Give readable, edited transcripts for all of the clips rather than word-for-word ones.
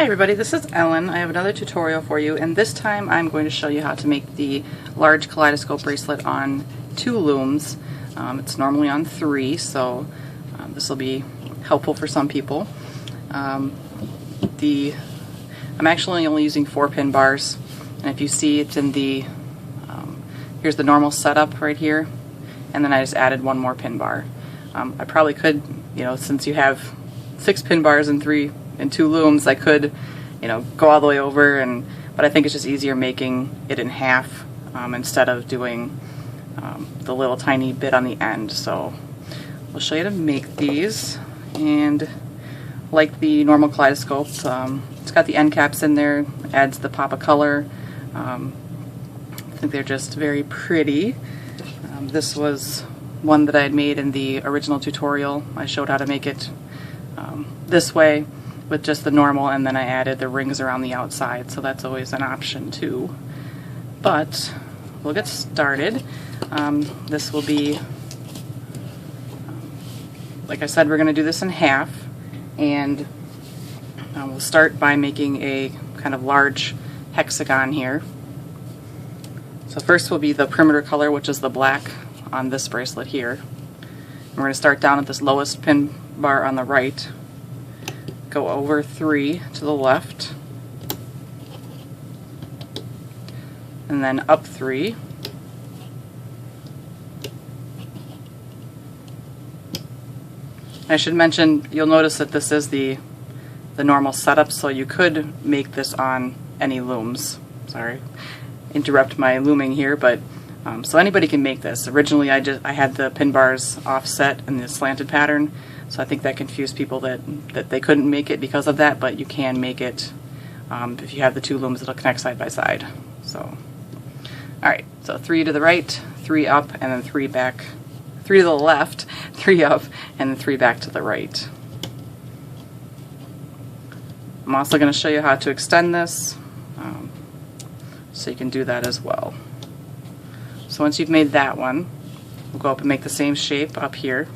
Hi everybody, this is Ellen. I have another tutorial for you, and this time I'm going to show you how to make the large kaleidoscope bracelet on 2 looms. It's normally on 3, so this will be helpful for some people. I'm actually only using 4 pin bars, and if you see, it's in the here's the normal setup right here, and then I just added 1 more pin bar. I probably could, since you have 6 pin bars and 2 looms, I could, go all the way over, but I think it's just easier making it in half instead of doing the little tiny bit on the end. So we'll show you how to make these, and like the normal kaleidoscope, it's got the end caps in there, adds the pop of color. I think they're just very pretty. This was one that I had made in the original tutorial. I showed how to make it this way with just the normal, and then I added the rings around the outside, so that's always an option too. But we'll get started. This will be, like I said, we're going to do this in half, and we'll start by making a kind of large hexagon here. So first will be the perimeter color, which is the black on this bracelet here. And we're going to start down at this lowest pin bar on the right, go over 3 to the left, and then up 3, I should mention, you'll notice that this is the normal setup, so you could make this on any looms. Sorry, interrupt my looming here, but so anybody can make this. Originally I had the pin bars offset in the slanted pattern, so I think that confused people that they couldn't make it because of that, but you can make it if you have the 2 looms that'll connect side by side. So, alright, so 3 to the right, 3 up, and then 3 back, 3 to the left, 3 up, and then 3 back to the right. I'm also going to show you how to extend this, so you can do that as well. So once you've made that one, we'll go up and make the same shape up here.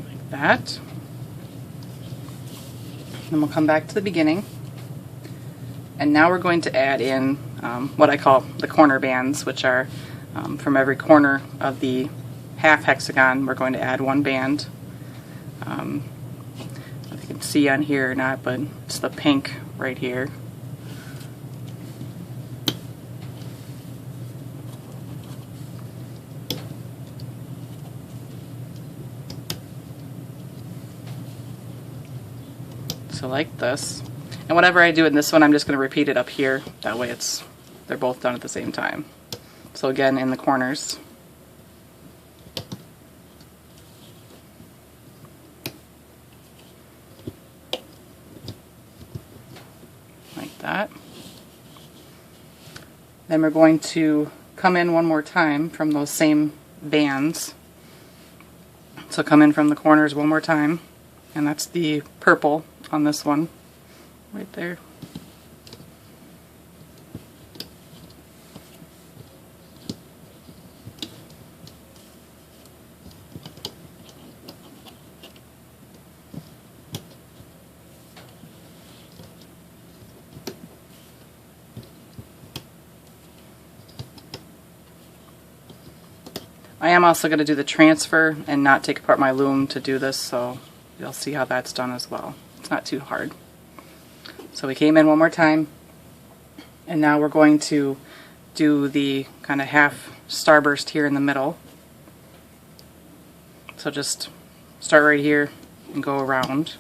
Like that. Then we'll come back to the beginning, and now we're going to add in what I call the corner bands, which are from every corner of the half hexagon we're going to add 1 band. I don't know if you can see on here or not, but it's the pink right here. So like this, and whatever I do in this one, I'm just going to repeat it up here. That way they're both done at the same time. So again, in the corners, like that. Then we're going to come in 1 more time from those same bands. So come in from the corners 1 more time, and that's the purple on this one, right there. I am also going to do the transfer and not take apart my loom to do this, so you'll see how that's done as well. It's not too hard. So we came in 1 more time, and now we're going to do the kind of half starburst here in the middle. So just start right here and go around.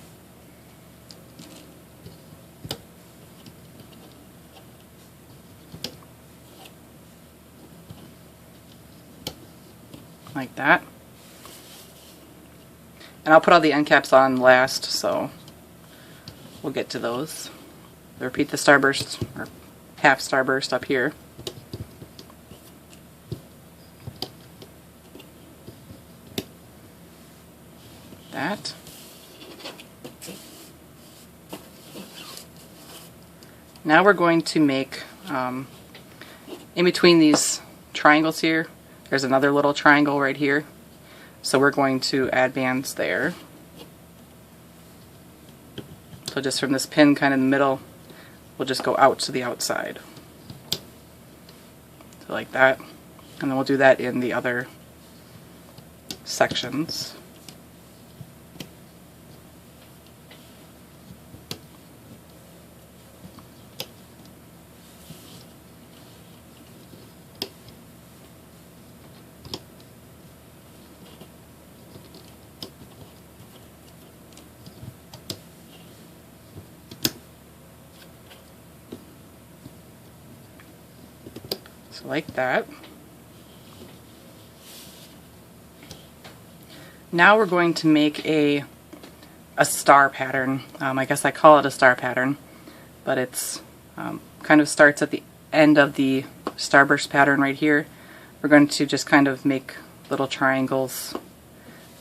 Like that. And I'll put all the end caps on last, so we'll get to those. Repeat the starburst, or half starburst up here. that. Now we're going to make, in between these triangles here, there's another little triangle right here. So we're going to add bands there. So just from this pin kind of in the middle, we'll just go out to the outside. So like that. And then we'll do that in the other sections. So like that. Now we're going to make a star pattern. I guess I call it a star pattern, but it's kind of starts at the end of the starburst pattern right here. We're going to just kind of make little triangles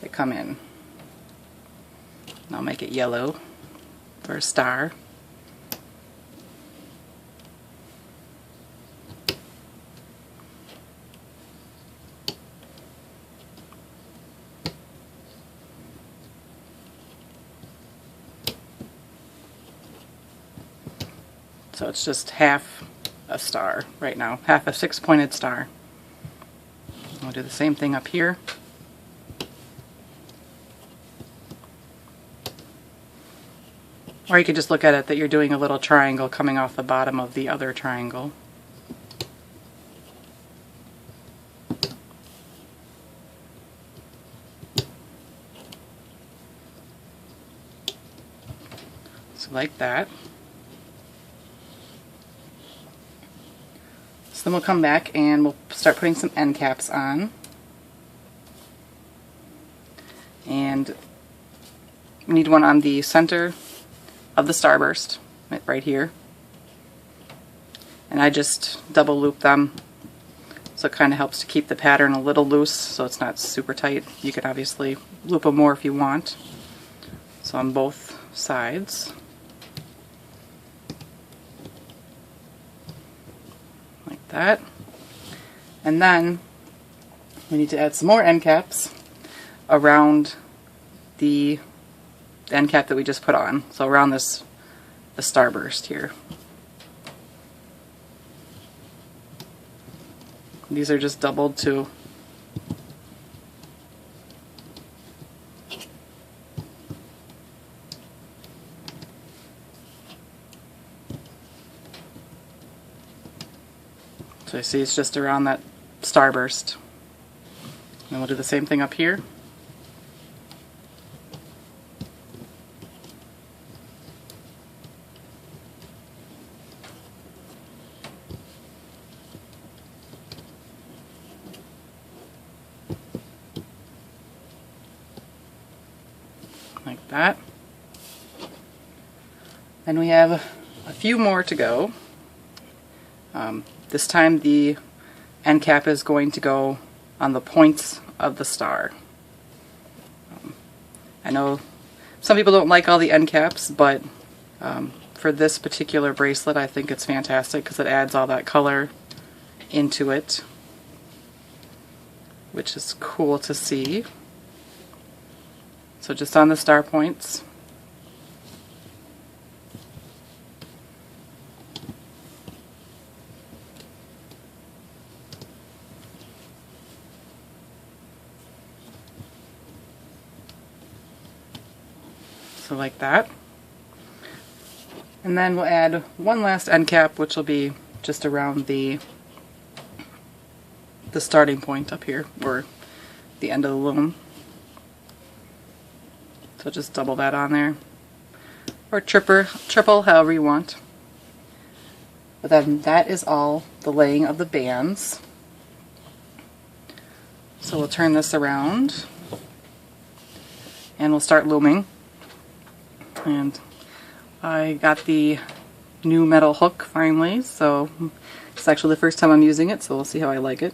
that come in. And I'll make it yellow for a star. So it's just half a star right now, half a 6-pointed star. We'll do the same thing up here. Or you could just look at it that you're doing a little triangle coming off the bottom of the other triangle. So like that. So then we'll come back and we'll start putting some end caps on. And we need one on the center of the starburst, right here. And I just double loop them, so it kind of helps to keep the pattern a little loose so it's not super tight. You can obviously loop them more if you want. So on both sides. That. And then we need to add some more end caps around the end cap that we just put on. So around the starburst here. These are just doubled too. So you see it's just around that starburst. And we'll do the same thing up here. Like that. And we have a few more to go. This time the end cap is going to go on the points of the star. I know some people don't like all the end caps, but for this particular bracelet I think it's fantastic because it adds all that color into it, which is cool to see. So just on the star points. So like that. And then we'll add one last end cap, which will be just around the starting point up here, or the end of the loom. So just double that on there, or triple, however you want. But then that is all the laying of the bands. So we'll turn this around and we'll start looming. And I got the new metal hook finally, so it's actually the first time I'm using it, so we'll see how I like it.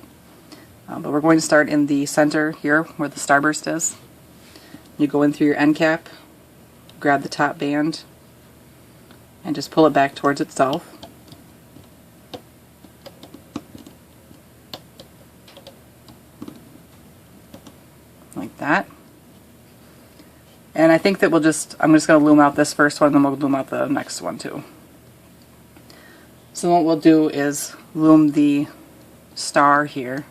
But we're going to start in the center here where the starburst is. You go in through your end cap, grab the top band, and just pull it back towards itself. Like that. And I think that I'm just going to loom out this first one, then we'll loom out the next one too. So what we'll do is loom the star here.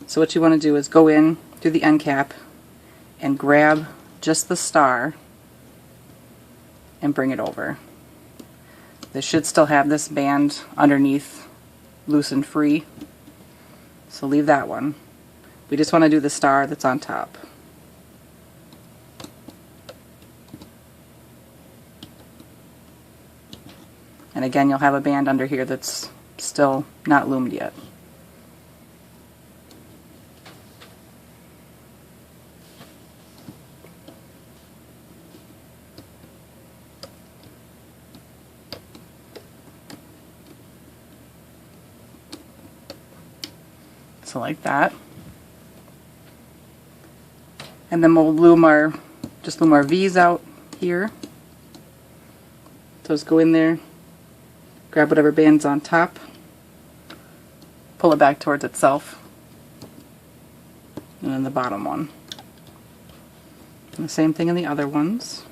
So what you want to do is go in through the end cap and grab just the star and bring it over. This should still have this band underneath loose and free, so leave that one. We just want to do the star that's on top. And again, you'll have a band under here that's still not loomed yet. So like that. And then we'll just loom our V's out here. So just go in there, grab whatever band's on top, pull it back towards itself, and then the bottom one. And the same thing in the other ones.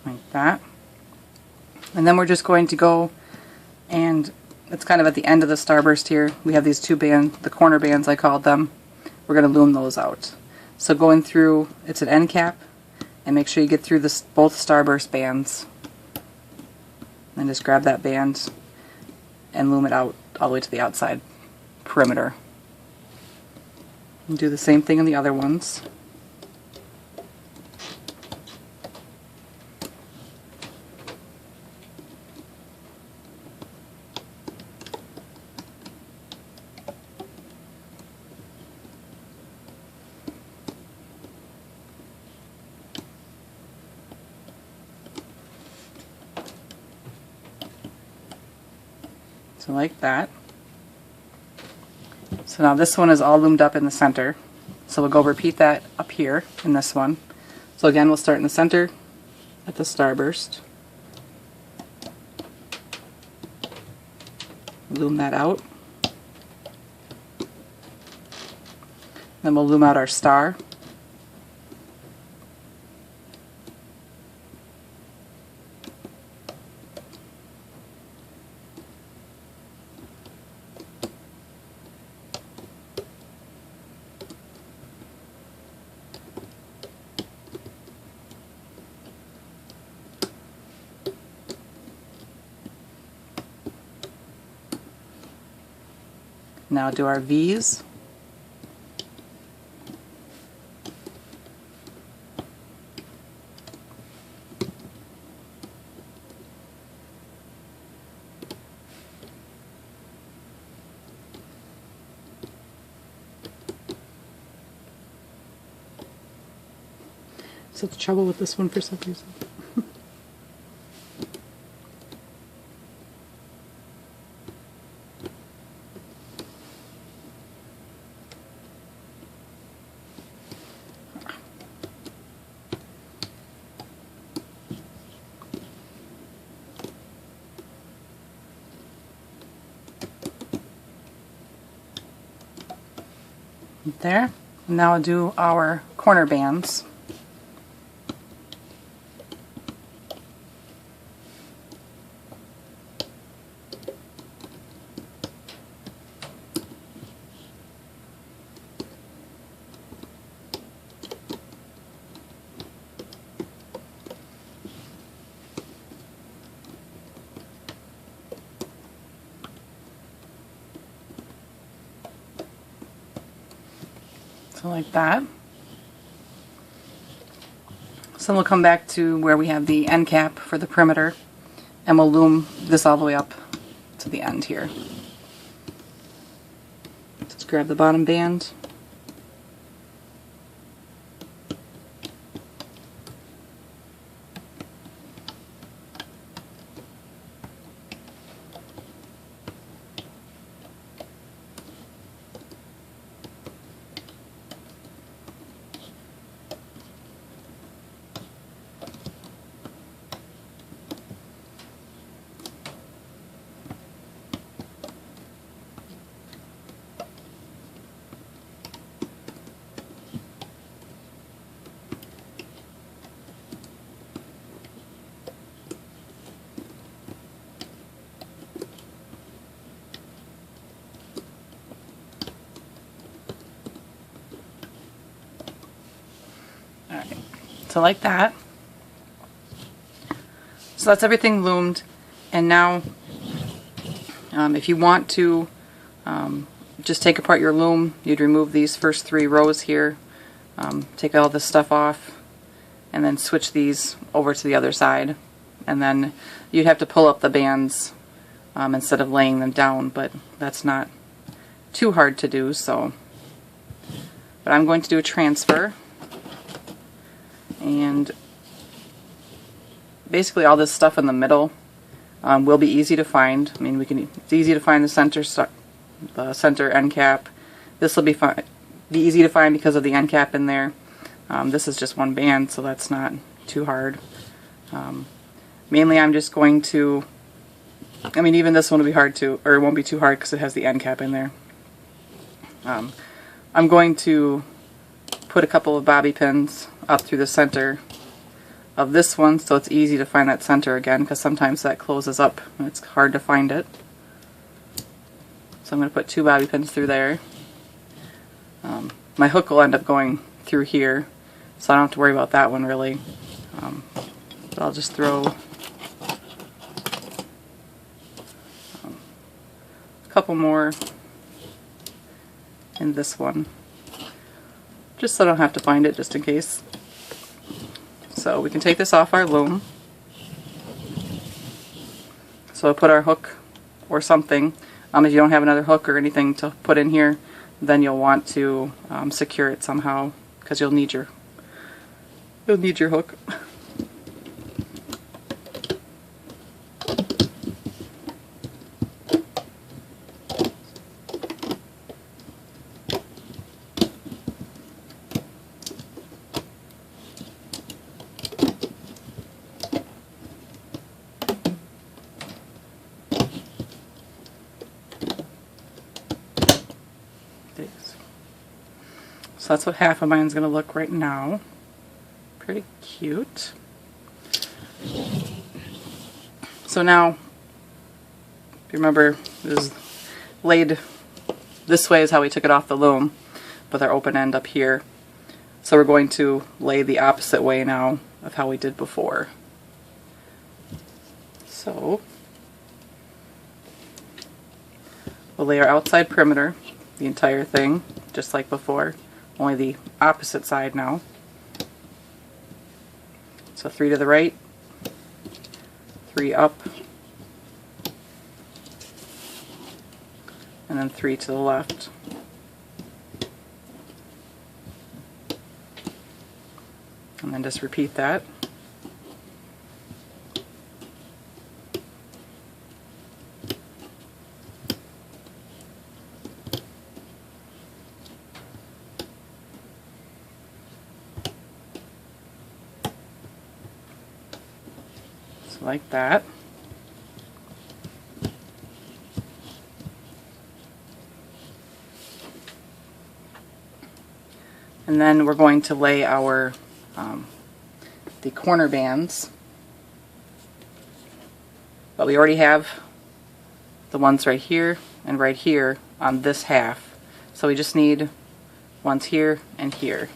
Like that. And then we're just going to go, and it's kind of at the end of the starburst here. We have these two bands, the corner bands I called them. We're going to loom those out. So going through, it's an end cap, and make sure you get through both starburst bands. And just grab that band and loom it out all the way to the outside perimeter. And do the same thing in the other ones. So like that. So now this one is all loomed up in the center. So we'll go repeat that up here in this one. So again, we'll start in the center at the starburst. Loom that out. Then we'll loom out our star. Now do our V's. Such trouble with this one for some reason. There. Now I'll do our corner bands. So like that. So we'll come back to where we have the end cap for the perimeter, and we'll loom this all the way up to to the end here. Just grab the bottom band. Alright, so like that. So that's everything loomed, and now if you want to just take apart your loom, you'd remove these first 3 rows here, take all this stuff off, and then switch these over to the other side, and then you'd have to pull up the bands instead of laying them down, but that's not too hard to do. So, but I'm going to do a transfer, and basically all this stuff in the middle will be easy to find. I mean, it's easy to find the center end cap. This will be easy to find because of the end cap in there. This is just one band, so that's not too hard. Mainly I'm just going to, I mean, even this one will be hard to, or it won't be too hard because it has the end cap in there. I'm going to put a couple of bobby pins up through the center of this one so it's easy to find that center again, because sometimes that closes up and it's hard to find it. So I'm going to put 2 bobby pins through there. My hook will end up going through here, so I don't have to worry about that one really. But I'll just throw a couple more in this one, just so I don't have to find it, just in case. So we can take this off our loom. So I'll put our hook or something. If you don't have another hook or anything to put in here, then you'll want to secure it somehow, because you'll need your hook. So that's what half of mine's going to look right now. Pretty cute. So now, if you remember, this is laid this way is how we took it off the loom, with our open end up here. So we're going to lay the opposite way now of how we did before. So we'll lay our outside perimeter, the entire thing, just like before, only the opposite side now. So 3 to the right, 3 up, and then 3 to the left. And then just repeat that. Like that. And then we're going to lay our the corner bands, but we already have the ones right here and right here on this half, so we just need ones here and here.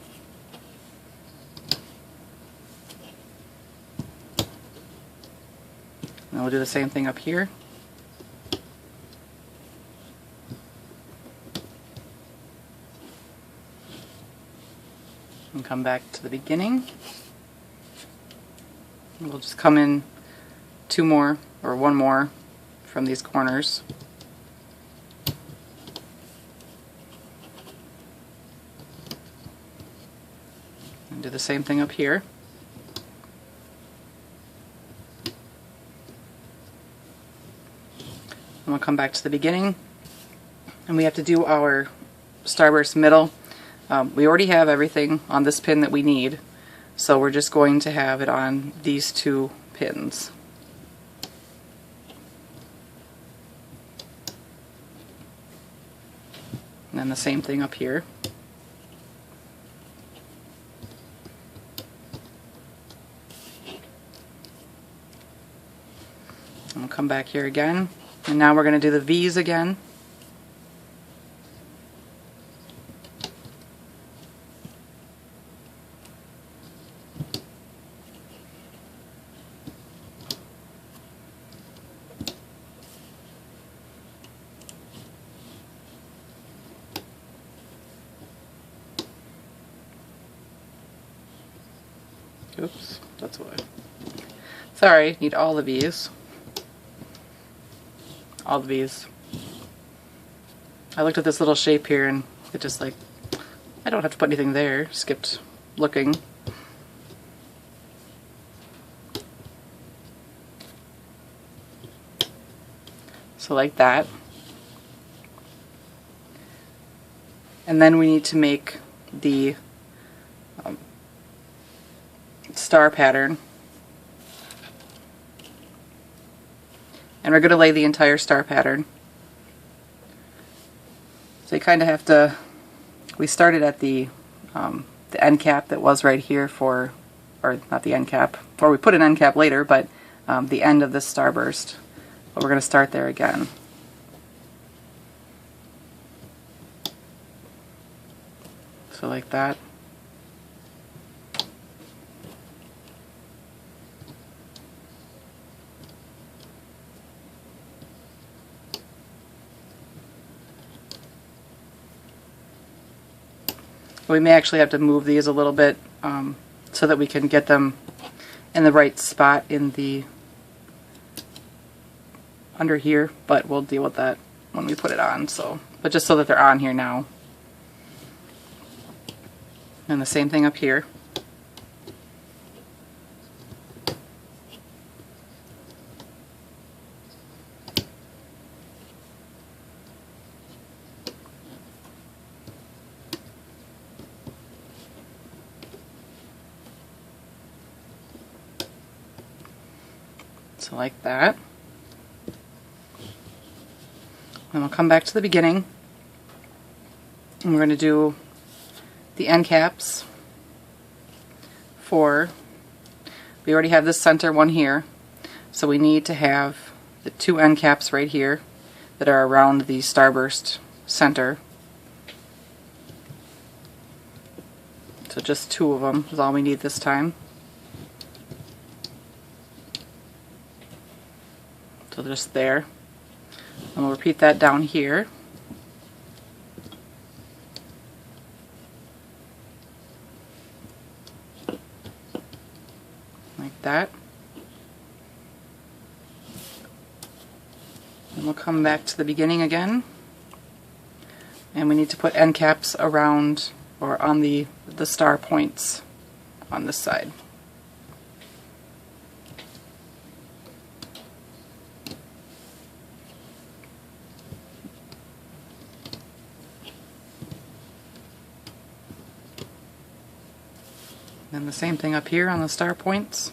And we'll do the same thing up here. And come back to the beginning. We'll just come in 2 more, or 1 more from these corners. And do the same thing up here. And we'll come back to the beginning, and we have to do our starburst middle. We already have everything on this pin that we need, so we're just going to have it on these two pins. And then the same thing up here. And we'll come back here again, and now we're going to do the V's again. Oops, that's why. Sorry, need all the V's. All the V's. I looked at this little shape here and it just like, I don't have to put anything there. Skipped looking. So like that. And then we need to make the star pattern, and we're going to lay the entire star pattern. So you kind of have to, we started at the end cap that was right here for, or not the end cap, or we put an end cap later, but the end of this starburst, but we're going to start there again. So like that. We may actually have to move these a little bit so that we can get them in the right spot in the under here, but we'll deal with that when we put it on. So, but just so that they're on here now. And the same thing up here. So like that. And we'll come back to the beginning, and we're going to do the end caps for, we already have this center one here, so we need to have the two end caps right here that are around the starburst center. So just two of them is all we need this time. So just there. And we'll repeat that down here. Like that. And we'll come back to the beginning again. And we need to put end caps around or on the star points on this side. And the same thing up here on the star points.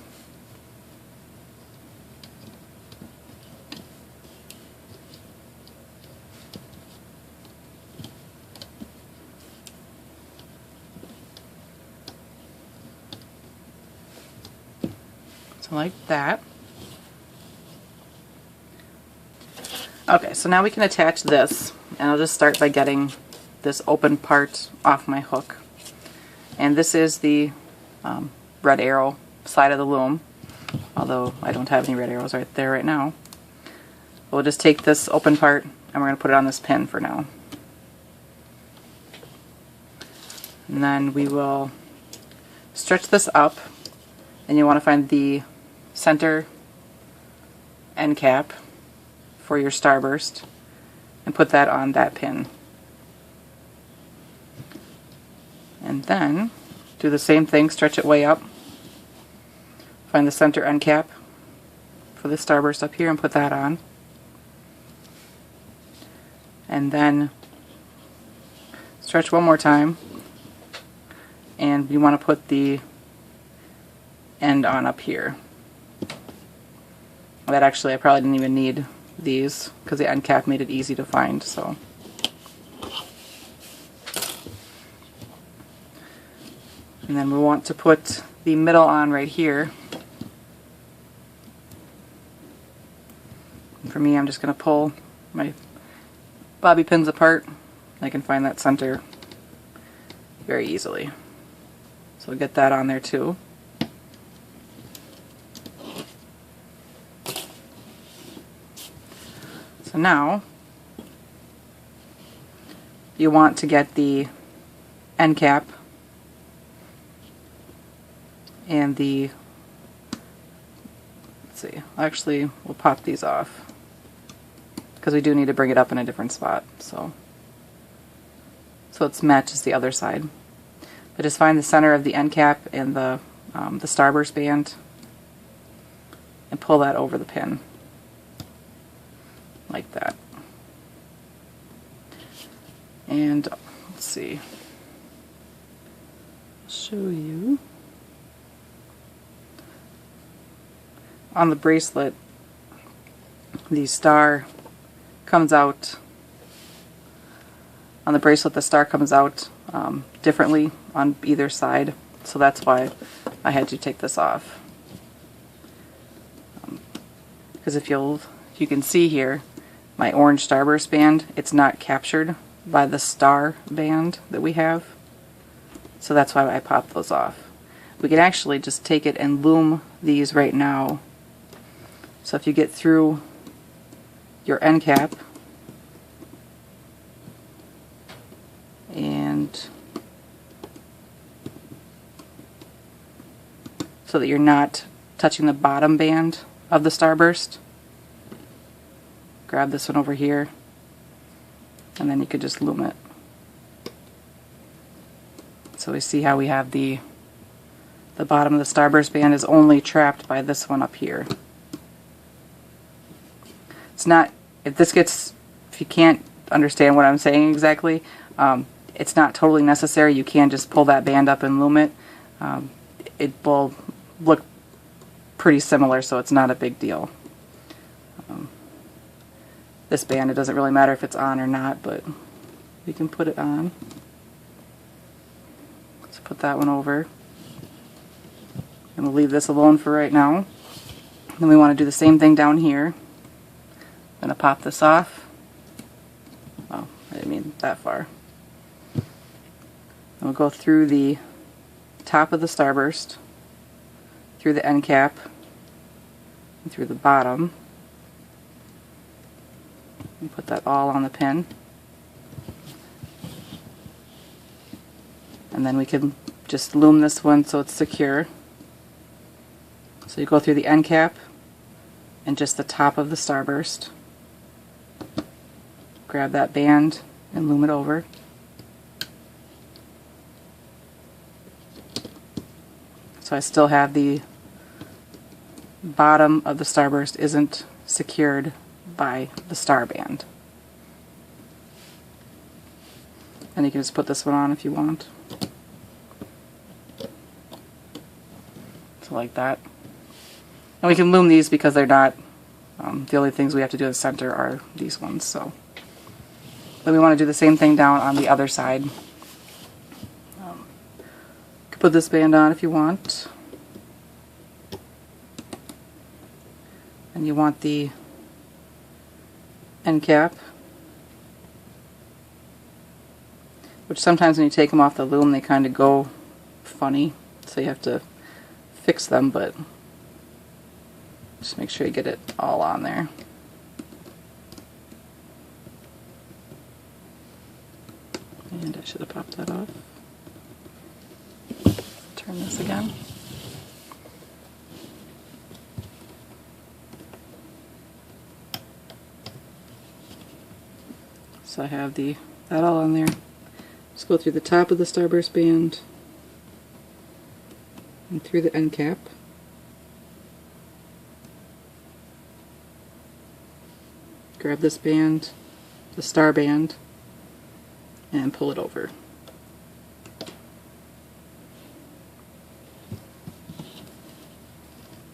So like that. Okay, so now we can attach this, and I'll just start by getting this open part off my hook. And this is the red arrow side of the loom, although I don't have any red arrows right there right now. We'll just take this open part and we're going to put it on this pin for now. And then we will stretch this up, and you want to find the center end cap for your starburst and put that on that pin. And then do the same thing, stretch it way up, find the center end cap for the starburst up here and put that on. And then stretch one more time, and you want to put the end on up here. That actually, I probably didn't even need these because the end cap made it easy to find. So, and then we want to put the middle on right here. For me, I'm just going to pull my bobby pins apart. I can find that center very easily. So get that on there too. So now you want to get the end cap and the, let's see, actually we'll pop these off because we do need to bring it up in a different spot, so it matches the other side. But just find the center of the end cap and the starburst band and pull that over the pin like that. And let's see, I'll show you on the bracelet. The star comes out on the bracelet. The star comes out differently on either side, so that's why I had to take this off. Because if you can see here, my orange starburst band, it's not captured by the star band that we have, so that's why I popped those off. We can actually just take it and loom these right now. So if you get through your end cap and so that you're not touching the bottom band of the starburst, grab this one over here and then you could just loom it. So we see how we have the bottom of the starburst band is only trapped by this one up here. It's not, if you can't understand what I'm saying exactly, it's not totally necessary. You can just pull that band up and loom it. It will look pretty similar, so it's not a big deal. This band, it doesn't really matter if it's on or not, but we can put it on. Let's put that one over. And we'll leave this alone for right now. Then we want to do the same thing down here. I'm going to pop this off. Oh, I didn't mean that far. And we'll go through the top of the starburst, through the end cap, and through the bottom. And put that all on the pin. And then we can just loom this one so it's secure. So you go through the end cap and just the top of the starburst. Grab that band and loom it over. So I still have the bottom of the starburst isn't secured by the star band. And you can just put this one on if you want. So like that. And we can loom these because they're not, the only things we have to do in the center are these ones. So then we want to do the same thing down on the other side. You can put this band on if you want. And you want the end cap, which sometimes when you take them off the loom they kind of go funny, so you have to fix them, but just make sure you get it all on there. And I should have popped that off. Turn this again. So I have that all on there. Just go through the top of the starburst band and through the end cap. Grab this band, the star band, and pull it over.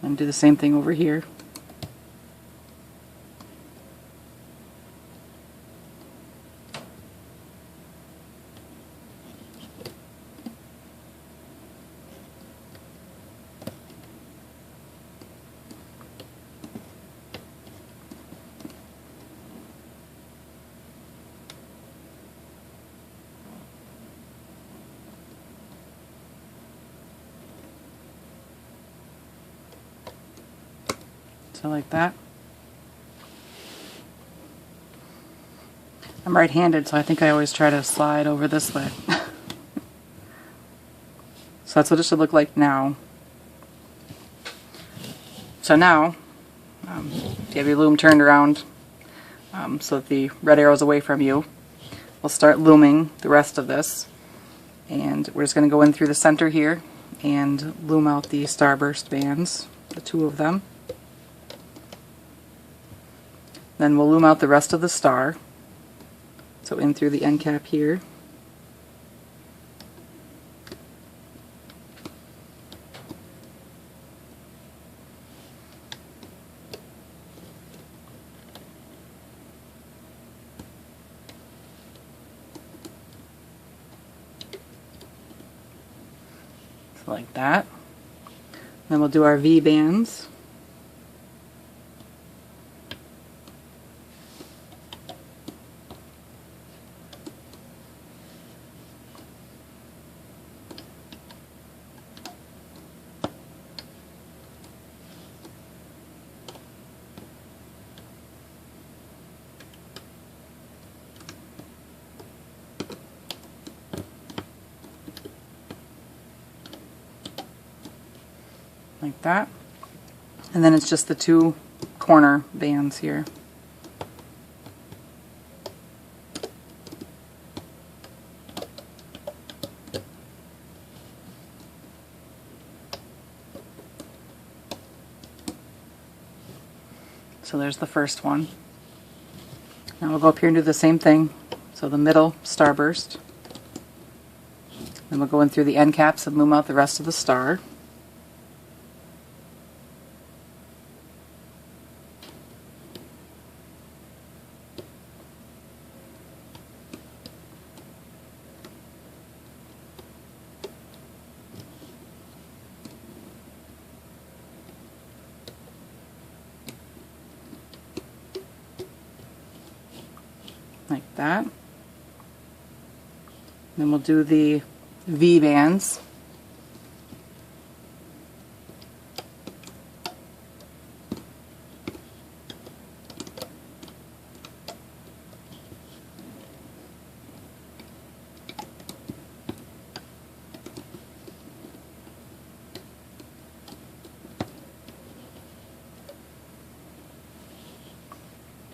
And do the same thing over here. So like that. I'm right-handed, so I think I always try to slide over this way. So that's what it should look like now. So now, if you have your loom turned around so that the red arrow is away from you, we'll start looming the rest of this. And we're just going to go in through the center here and loom out the starburst bands, the two of them. Then we'll loom out the rest of the star. So in through the end cap here. So like that. Then we'll do our V bands. Like that. And then it's just the two corner bands here. So there's the first one. Now we'll go up here and do the same thing. So the middle starburst. Then we'll go in through the end caps and loom out the rest of the star. Like that. Then we'll do the V bands.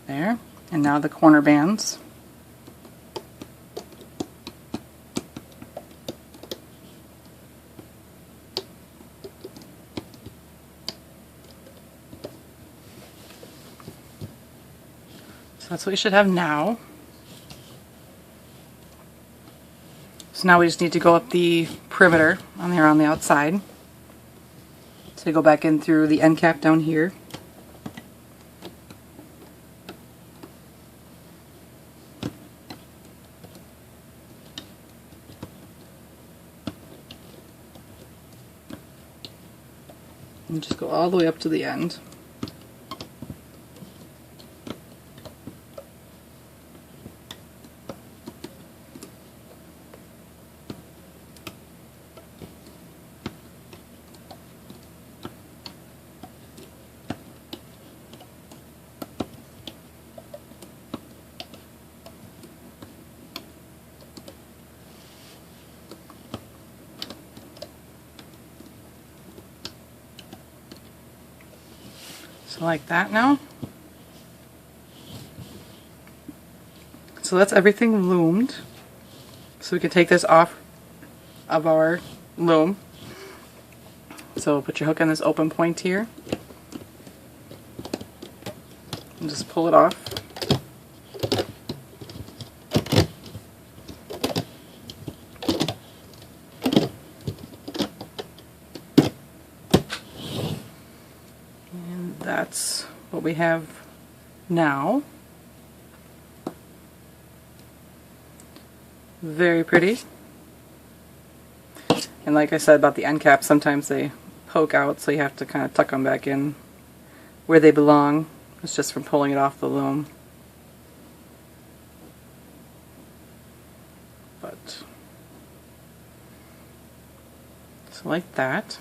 There. And now the corner bands. So that's what we should have now. So now we just need to go up the perimeter on there on the outside. So you go back in through the end cap down here. And just go all the way up to the end. So like that now. So So that's everything loomed. So we can take this off of our loom. So put your hook on this open point here and just pull it off. And that's what we have now. Very pretty. And like I said about the end caps, sometimes they poke out, so you have to kind of tuck them back in where they belong. It's just from pulling it off the loom. But so like that.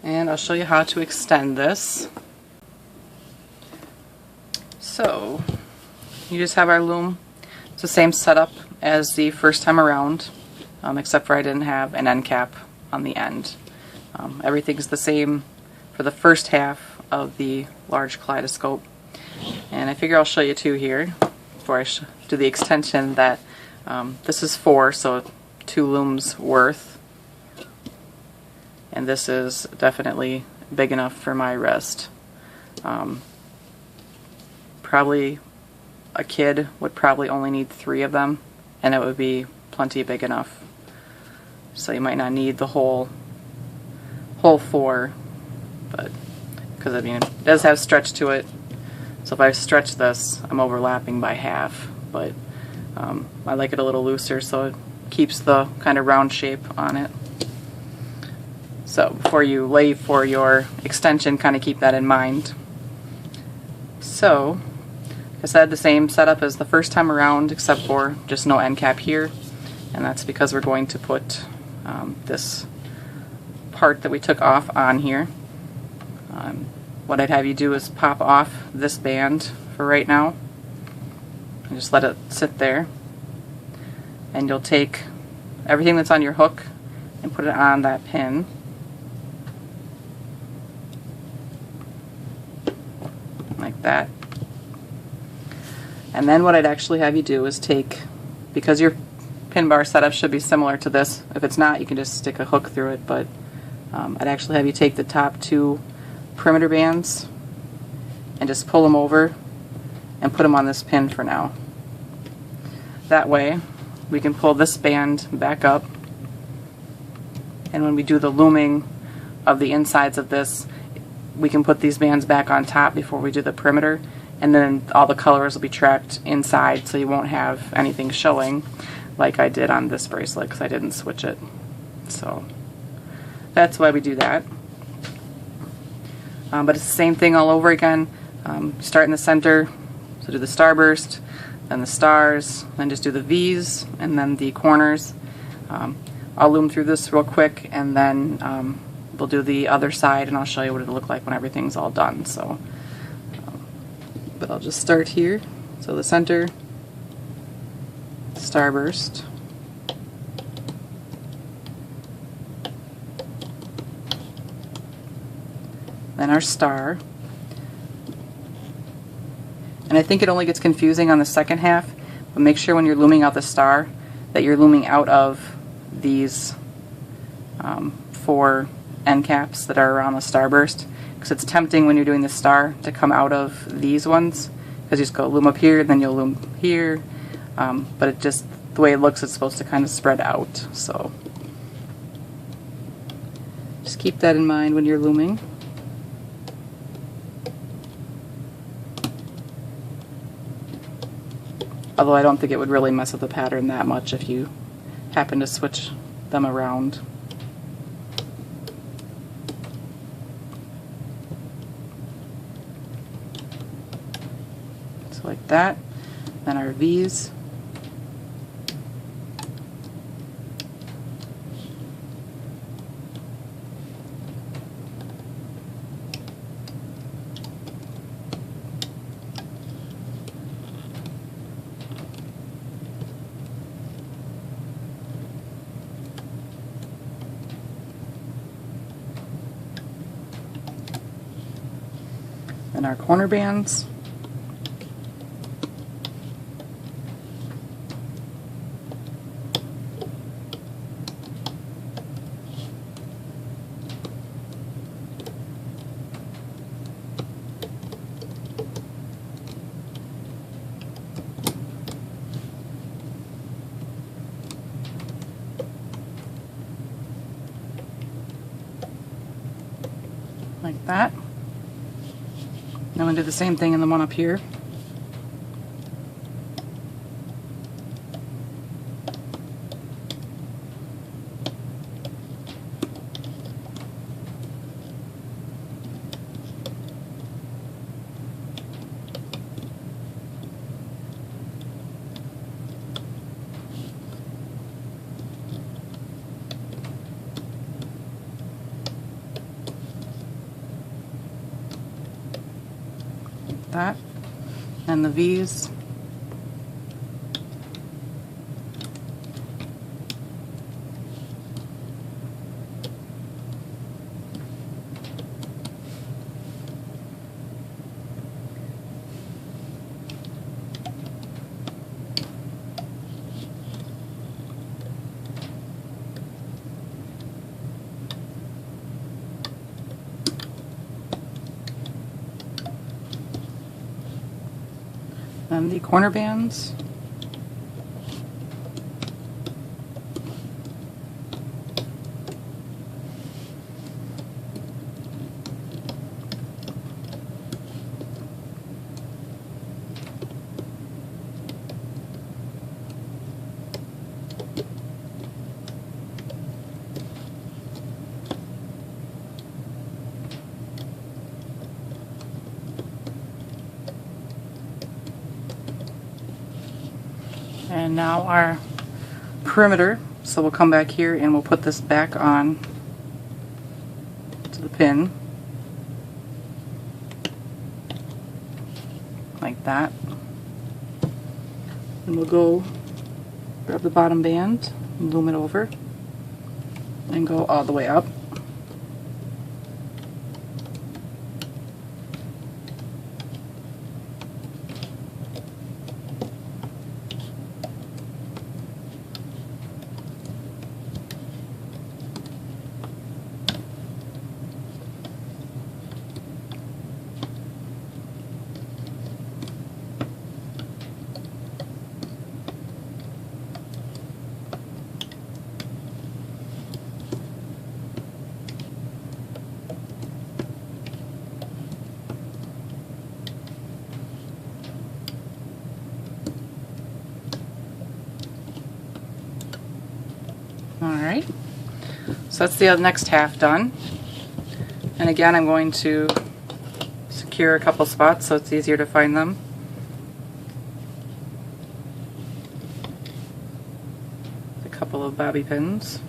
And I'll show you how to extend this. So you just have our loom. It's the same setup as the first time around, except for I didn't have an end cap on the end. Everything's the same for the first half of the large kaleidoscope. And I figure I'll show you two here before I do the extension that this is 4, so 2 looms worth. And this is definitely big enough for my wrist. Probably a kid would probably only need 3 of them, and it would be plenty big enough. So you might not need the whole 4, but because I mean it does have stretch to it. So if I stretch this, I'm overlapping by half. But I like it a little looser, so it keeps the kind of round shape on it. So before you lay for your extension, kind of keep that in mind. So like I said, the same setup as the first time around, except for just no end cap here, and that's because we're going to put this part that we took off on here. What I'd have you do is pop off this band for right now and just let it sit there, and you'll take everything that's on your hook and put it on that pin. Like that. And then what I'd actually have you do is take, because your pin bar setup should be similar to this, if it's not you can just stick a hook through it, but I'd actually have you take the top 2 perimeter bands and just pull them over and put them on this pin for now. That way we can pull this band back up, and when we do the looming of the insides of this, we can put these bands back on top before we do the perimeter, and then all the colors will be tracked inside, so you won't have anything showing like I did on this bracelet because I didn't switch it. So that's why we do that. But it's the same thing all over again. Start in the center, so do the starburst, then the stars, then just do the V's, and then the corners. I'll loom through this real quick, and then we'll do the other side, and I'll show you what it'll look like when everything's all done. So, but I'll just start here. So the center, starburst, then our star. And I think it only gets confusing on the second half, but make sure when you're looming out the star that you're looming out of these 4 end caps that are around the starburst, because it's tempting when you're doing the star to come out of these ones, because you just go loom up here, then you'll loom here, but it just, the way it looks, it's supposed to kind of spread out. So just keep that in mind when you're looming. Although I don't think it would really mess with the pattern that much if you happen to switch them around. So like that. Then our V's. Then our corner bands. that. Now I'm going to do the same thing in the one up here. That and the V's. And the corner bands. And now our perimeter, so we'll come back here and we'll put this back on to the pin, like that. And we'll go grab the bottom band, loom it over, and go all the way up. Alright, so that's the next half done. And again, I'm going to secure a couple spots so it's easier to find them. A couple of bobby pins.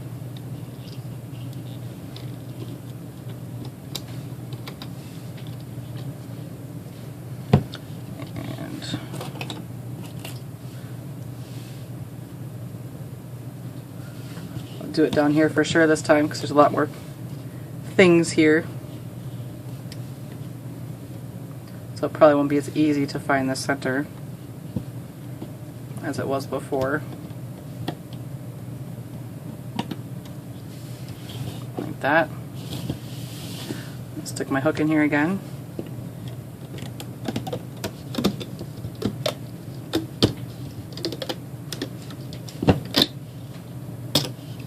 Do it down here for sure this time because there's a lot more things here, so it probably won't be as easy to find the center as it was before. Like that. Stick my hook in here again.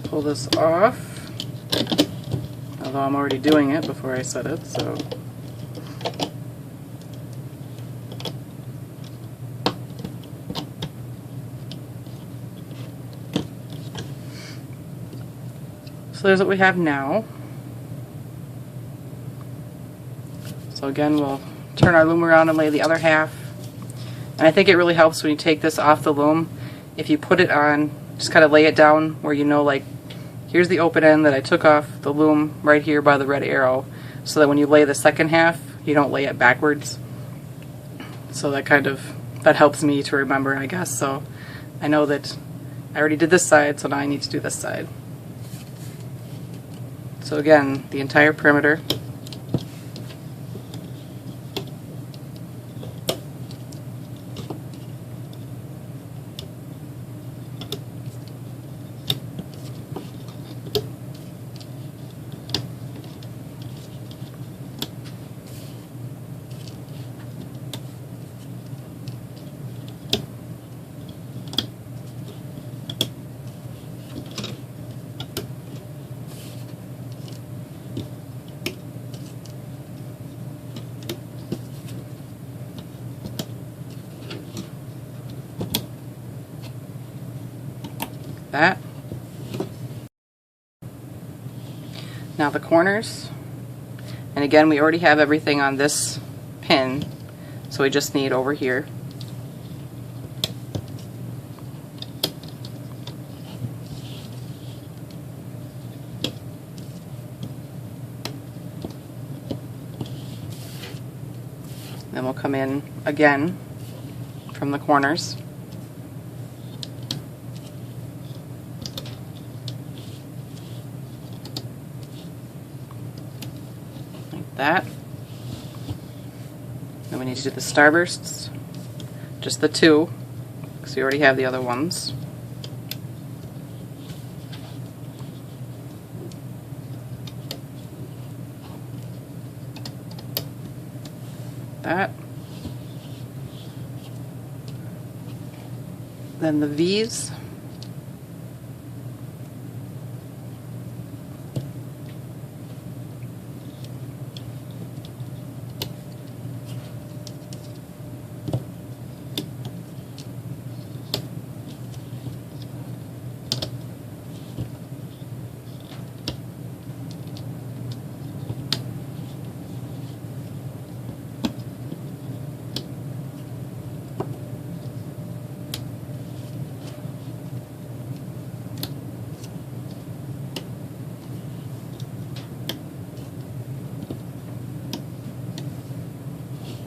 Pull this off, although I'm already doing it before I set it, so there's what we have now. So again, we'll turn our loom around and lay the other half, and I think it really helps when you take this off the loom, if you put it on, just kind of lay it down where you know, like, here's the open end that I took off the loom right here by the red arrow, so that when you lay the second half, you don't lay it backwards. So that helps me to remember, I guess. So I know that I already did this side, so now I need to do this side. So again, the entire perimeter. like that. Now the corners, and again we already have everything on this pin, so we just need over here. Then we'll come in again from the corners. Like that. Then we need to do the starbursts, just the two, because we already have the other ones. That. Then the V's.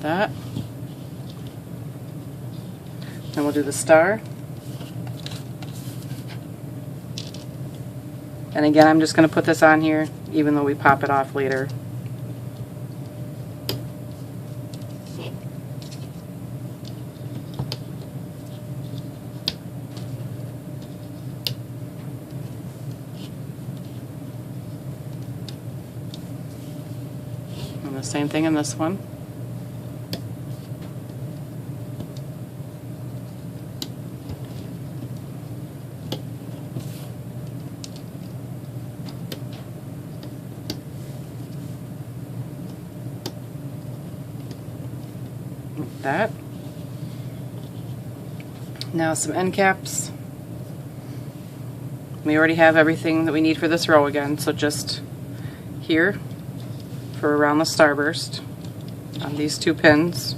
That. Then we'll do the star. And again, I'm just going to put this on here, even though we pop it off later. And the same thing in this one. That. Now some end caps. We already have everything that we need for this row again, so just here for around the starburst on these two pins.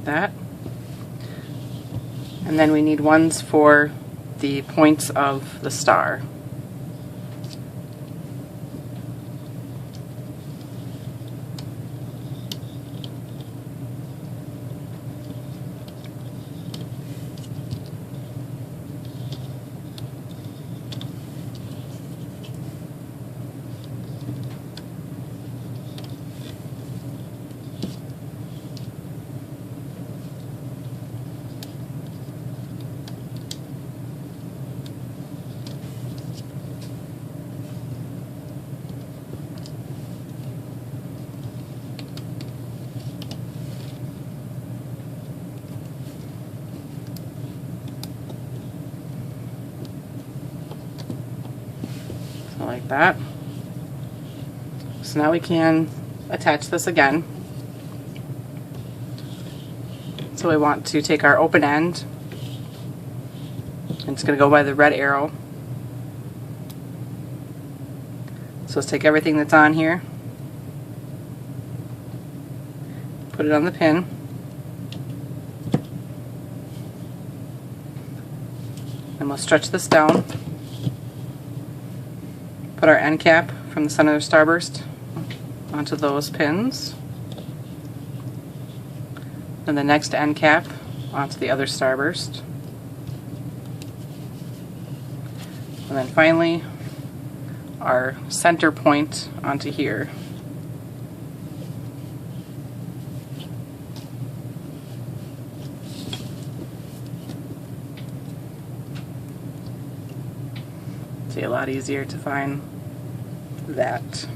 That. And then we need ones for the points of the star. Like that. So now we can attach this again. So we want to take our open end, and it's going to go by the red arrow. So let's take everything that's on here, put it on the pin, and we'll stretch this down. Put our end cap from the center of the starburst onto those pins, and the next end cap onto the other starburst, and then finally our center point onto here. See, a lot easier to find that.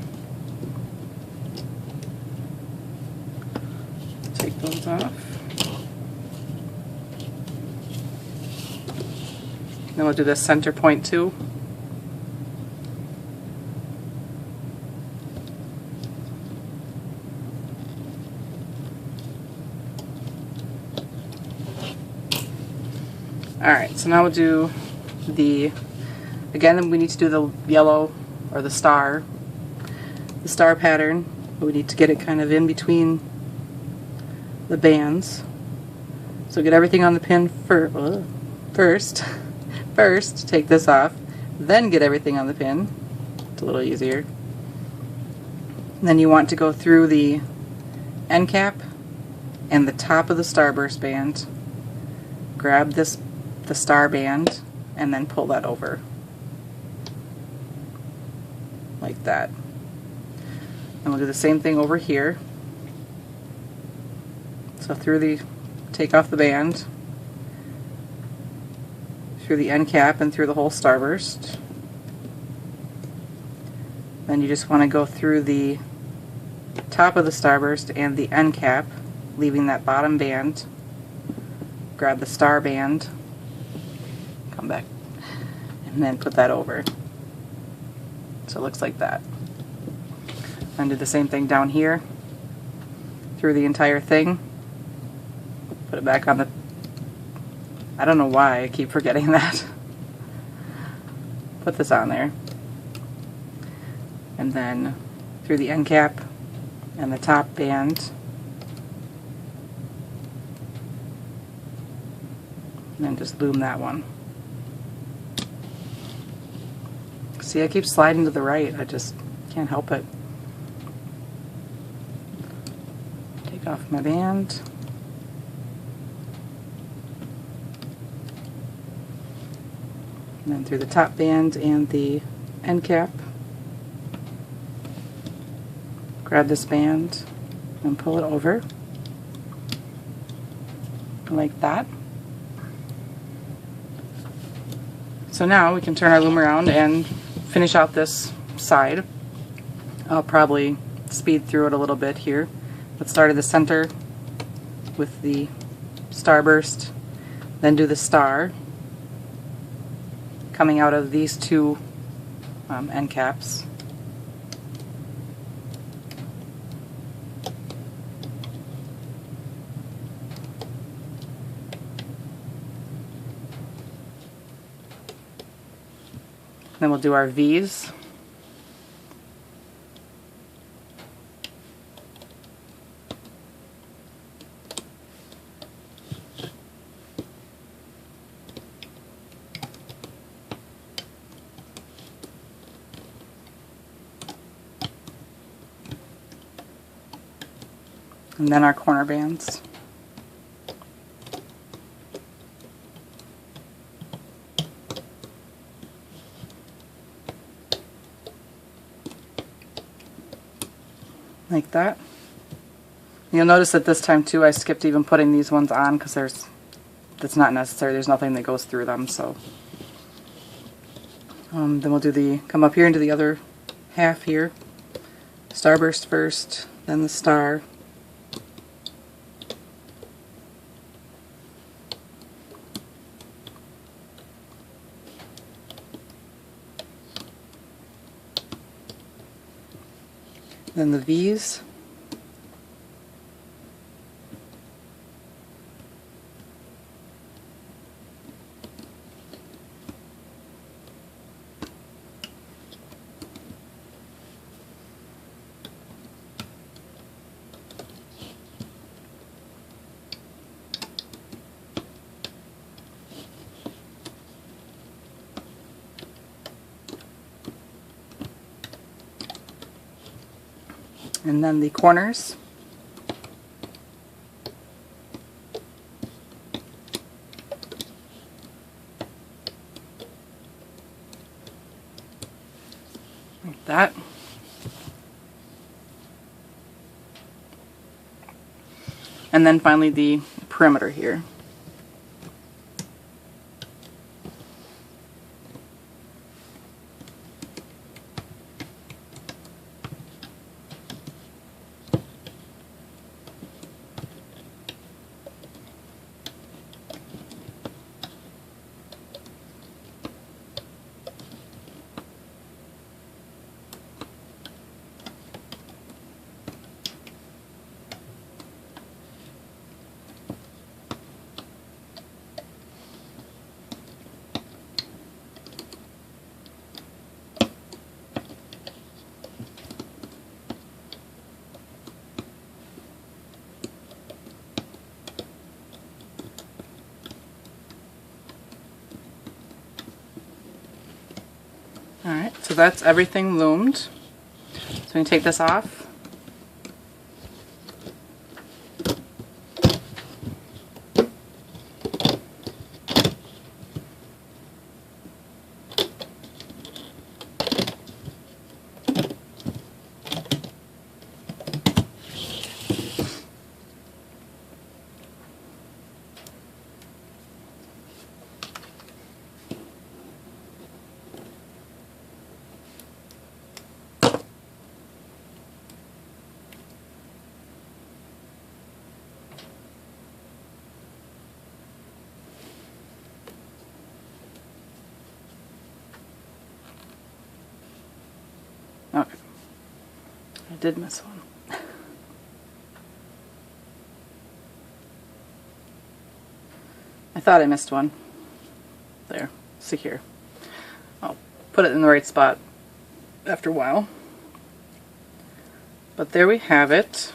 Take those off. Then we'll do the center point too. Alright, so now we'll do again we need to do the yellow, or the star pattern, but we need to get it kind of in between the bands. So get everything on the pin first, take this off, then get everything on the pin. It's a little easier. And then you want to go through the end cap and the top of the starburst band, grab the star band, and then pull that over like that. And we'll do the same thing over here. So take off the band, through the end cap and through the whole starburst. Then you just want to go through the top of the starburst and the end cap, leaving that bottom band. Grab the star band, come back, and then put that over. So it looks like that. And do the same thing down here, through the entire thing. Put it back on the... I don't know why I keep forgetting that. Put this on there. And then through the end cap and the top band. And then just loom that one. See, I keep sliding to the right. I just can't help it. Take off my band. And then through the top band and the end cap. Grab this band and pull it over. Like that. So now we can turn our loom around and finish out this side. I'll probably speed through it a little bit here. Let's start at the center with the starburst, then do the star coming out of these two end caps. Then we'll do our V's. And then our corner bands. Like that. You'll notice that this time too I skipped even putting these ones on because that's not necessary. There's nothing that goes through them. So then we'll do come up here into the other half here. Starburst first, then the star. Then the V's. And then the corners. Like that. And then finally the perimeter here. Alright, so that's everything loomed. So we can take this off. Okay, I did miss one. I thought I missed one. There, secure. I'll put it in the right spot after a while. But there we have it.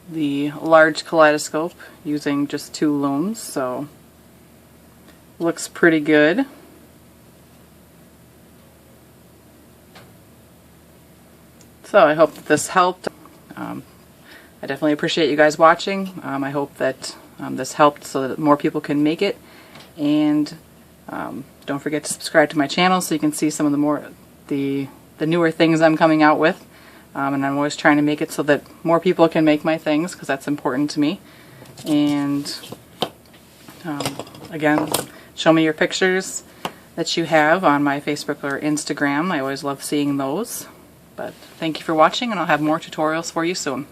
The large kaleidoscope using just 2 looms, so looks pretty good. So I hope that this helped. I definitely appreciate you guys watching. I hope that this helped so that more people can make it. And don't forget to subscribe to my channel so you can see some of the newer things I'm coming out with. And I'm always trying to make it so that more people can make my things, because that's important to me. And again, show me your pictures that you have on my Facebook or Instagram. I always love seeing those. But thank you for watching, and I'll have more tutorials for you soon.